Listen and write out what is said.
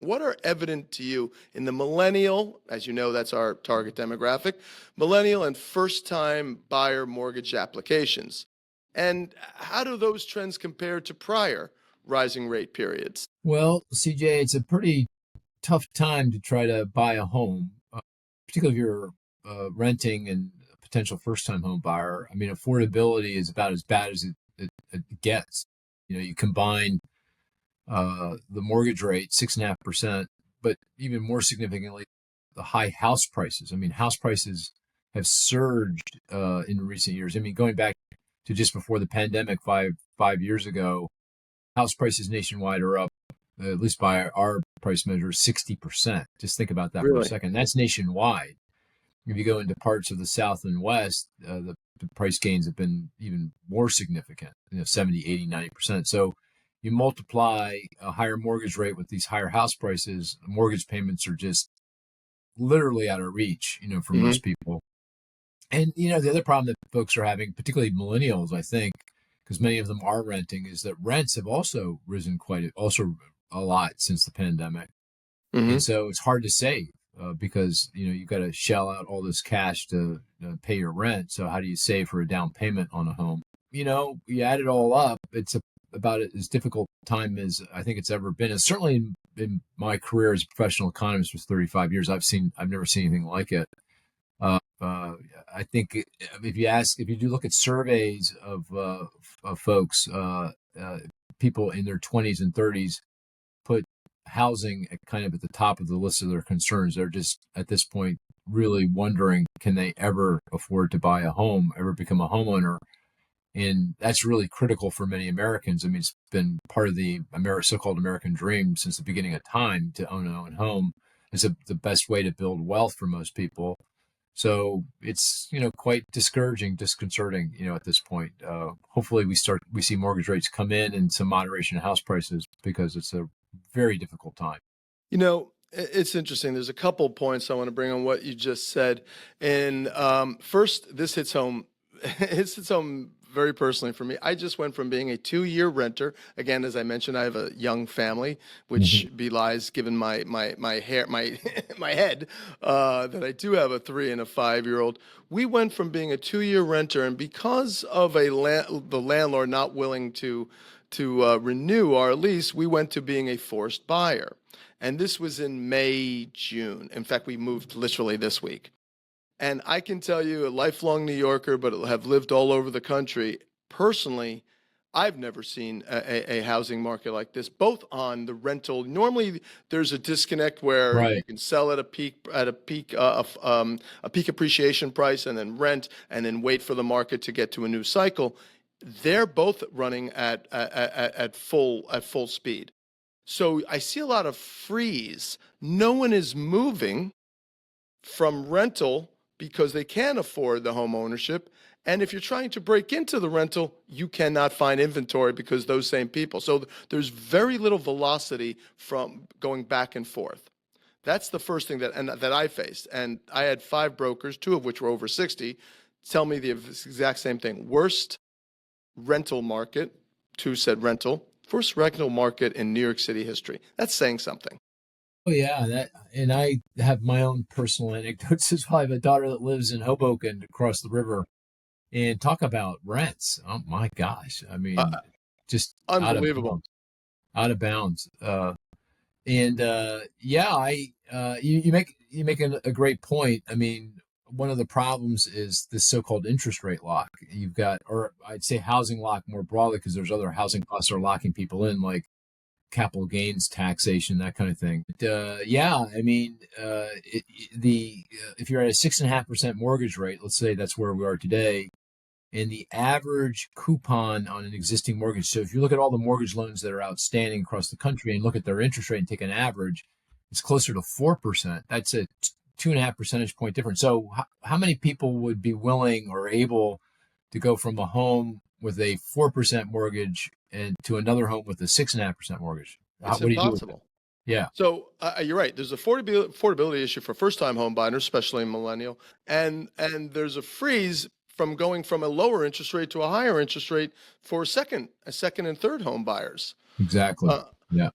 what are evident to you in the millennial, as you know, that's our target demographic, millennial and first-time buyer mortgage applications? And how do those trends compare to prior rising rate periods? Well, CJ, it's a pretty tough time to try to buy a home, particularly if you're renting and a potential first-time home buyer. I mean, affordability is about as bad as it gets. You combine the mortgage rate, 6.5%, but even more significantly, the high house prices. I mean, house prices have surged in recent years. I mean, going back to just before the pandemic, five years ago, house prices nationwide are up, at least by our price measure, 60%. Just think about that for a Really? second. That's nationwide. If you go into parts of the South and West, the price gains have been even more significant, 70, 80, 90%. So you multiply a higher mortgage rate with these higher house prices, mortgage payments are just literally out of reach, for Hmm. most people. And, the other problem that folks are having, particularly millennials, I think, because many of them are renting, is that rents have also risen also a lot since the pandemic. And Hmm. so it's hard to save because, you've got to shell out all this cash to pay your rent. So how do you save for a down payment on a home? You add it all up, it's about as difficult time as I think it's ever been. And certainly in my career as a professional economist for 35 years, I've never seen anything like it. I think if you do look at surveys of folks, people in their 20s and 30s put housing kind of at the top of the list of their concerns. They're just at this point really wondering, can they ever afford to buy a home, ever become a homeowner? And that's really critical for many Americans. I mean, it's been part of the so-called American dream since the beginning of time to own an own home. It's the best way to build wealth for most people. So it's, quite discouraging, disconcerting, at this point. Hopefully we see mortgage rates come in and some moderation in house prices because it's a very difficult time. It's interesting. There's a couple points I want to bring on what you just said. And first, this hits home. It hits home very personally for me. I just went from being a 2-year renter. Again, as I mentioned, I have a young family, Mm-hmm. which belies, given my hair, my my head, that I do have a 3 and a 5-year-old. We went from being a 2-year renter, and because of the landlord not willing to renew our lease, we went to being a forced buyer. And this was in May, June. In fact, we moved literally this week. And I can tell you, a lifelong New Yorker, but have lived all over the country, personally, I've never seen a housing market like this, both on the rental. Normally, there's a disconnect where you Right. can sell at a peak appreciation price and then rent and then wait for the market to get to a new cycle. They're both running at full speed. So I see a lot of freeze. No one is moving from rental because they can't afford the home ownership. And if you're trying to break into the rental, you cannot find inventory because those same people. So there's very little velocity from going back and forth. That's the first thing that I faced. And I had 5 brokers, 2 of which were over 60, tell me the exact same thing. Worst rental market, 2 said rental, first rental market in New York City history. That's saying something. Oh yeah, and I have my own personal anecdotes as well. I have a daughter that lives in Hoboken across the river, and talk about rents. Oh my gosh. I mean, Uh, just Unbelievable. out of bounds. And yeah, you make a great point. I mean, one of the problems is this so-called interest rate lock. You've got, or I'd say housing lock more broadly, because there's other housing costs that are locking people in, like capital gains taxation, that kind of thing. But, yeah, I mean, if you're at a 6.5% mortgage rate, let's say that's where we are today, and the average coupon on an existing mortgage. So if you look at all the mortgage loans that are outstanding across the country and look at their interest rate and take an average, it's closer to 4%. That's a 2.5 percentage point difference. So how many people would be willing or able to go from a home with a 4% mortgage and to another home with a 6.5% mortgage? It's What do you do with it? impossible. Yeah. So you're right. There's affordability issue for first-time home buyers, especially millennial, and there's a freeze from going from a lower interest rate to a higher interest rate for a second and third home buyers. Exactly. Uh, Yeah.